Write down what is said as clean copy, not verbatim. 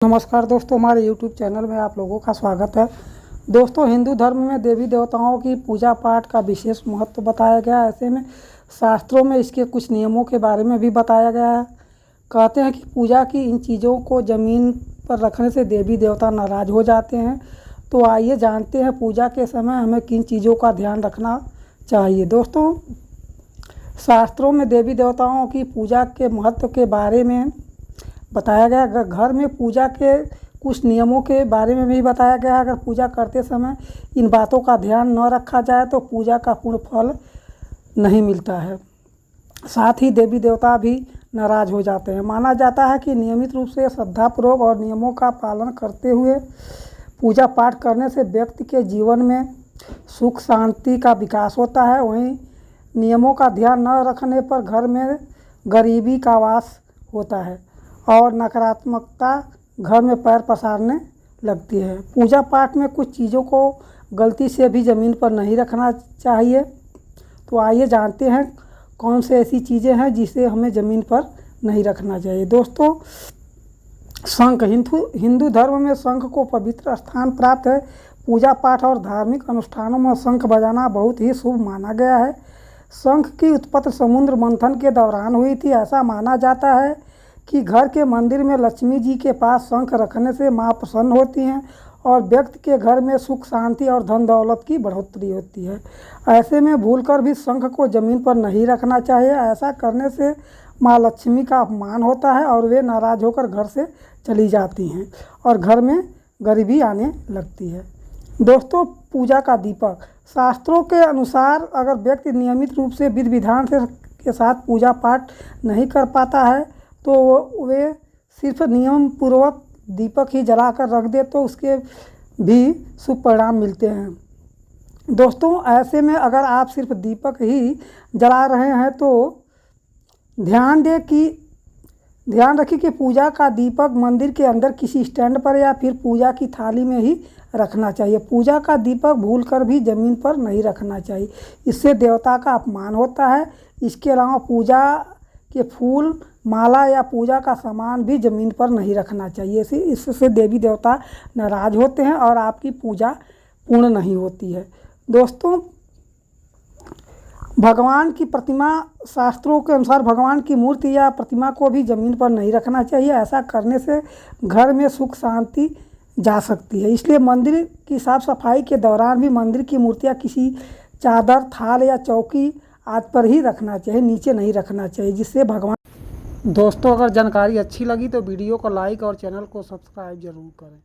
नमस्कार दोस्तों, हमारे YouTube चैनल में आप लोगों का स्वागत है। दोस्तों, हिंदू धर्म में देवी देवताओं की पूजा पाठ का विशेष महत्व बताया गया है। ऐसे में शास्त्रों में इसके कुछ नियमों के बारे में भी बताया गया है। कहते हैं कि पूजा की इन चीज़ों को ज़मीन पर रखने से देवी देवता नाराज़ हो जाते हैं। तो आइए जानते हैं पूजा के समय हमें किन चीज़ों का ध्यान रखना चाहिए। दोस्तों, शास्त्रों में देवी देवताओं की पूजा के महत्व के बारे में बताया गया। घर में पूजा के कुछ नियमों के बारे में भी बताया गया है। अगर पूजा करते समय इन बातों का ध्यान न रखा जाए तो पूजा का पूर्ण फल नहीं मिलता है, साथ ही देवी देवता भी नाराज़ हो जाते हैं। माना जाता है कि नियमित रूप से श्रद्धापूर्वक और नियमों का पालन करते हुए पूजा पाठ करने से व्यक्ति के जीवन में सुख शांति का विकास होता है। वहीं नियमों का ध्यान न रखने पर घर में गरीबी का वास होता है और नकारात्मकता घर में पैर पसारने लगती है। पूजा पाठ में कुछ चीज़ों को गलती से भी ज़मीन पर नहीं रखना चाहिए। तो आइए जानते हैं कौन से ऐसी चीज़ें हैं जिसे हमें ज़मीन पर नहीं रखना चाहिए। दोस्तों, शंख हिंदू धर्म में शंख को पवित्र स्थान प्राप्त है। पूजा पाठ और धार्मिक अनुष्ठानों में शंख बजाना बहुत ही शुभ माना गया है। शंख की उत्पत्ति समुद्र मंथन के दौरान हुई थी। ऐसा माना जाता है कि घर के मंदिर में लक्ष्मी जी के पास शंख रखने से माँ प्रसन्न होती हैं और व्यक्ति के घर में सुख शांति और धन दौलत की बढ़ोतरी होती है। ऐसे में भूलकर भी शंख को ज़मीन पर नहीं रखना चाहिए। ऐसा करने से माँ लक्ष्मी का अपमान होता है और वे नाराज़ होकर घर से चली जाती हैं और घर में गरीबी आने लगती है। दोस्तों, पूजा का दीपक शास्त्रों के अनुसार अगर व्यक्ति नियमित रूप से विधि विधान के साथ पूजा पाठ नहीं कर पाता है तो वे सिर्फ नियम पूर्वक दीपक ही जलाकर रख दे तो उसके भी शुभ परिणाम मिलते हैं। दोस्तों, ऐसे में अगर आप सिर्फ दीपक ही जला रहे हैं तो ध्यान रखिए कि पूजा का दीपक मंदिर के अंदर किसी स्टैंड पर या फिर पूजा की थाली में ही रखना चाहिए। पूजा का दीपक भूलकर भी ज़मीन पर नहीं रखना चाहिए, इससे देवता का अपमान होता है। इसके अलावा पूजा के फूल, माला या पूजा का सामान भी ज़मीन पर नहीं रखना चाहिए। इससे देवी देवता नाराज़ होते हैं और आपकी पूजा पूर्ण नहीं होती है। दोस्तों, भगवान की प्रतिमा शास्त्रों के अनुसार भगवान की मूर्ति या प्रतिमा को भी ज़मीन पर नहीं रखना चाहिए। ऐसा करने से घर में सुख शांति जा सकती है। इसलिए मंदिर की साफ सफाई के दौरान भी मंदिर की मूर्तियाँ किसी चादर, थाल या चौकी आदि पर ही रखना चाहिए, नीचे नहीं रखना चाहिए, जिससे भगवान। दोस्तों, अगर जानकारी अच्छी लगी तो वीडियो को लाइक और चैनल को सब्सक्राइब जरूर करें।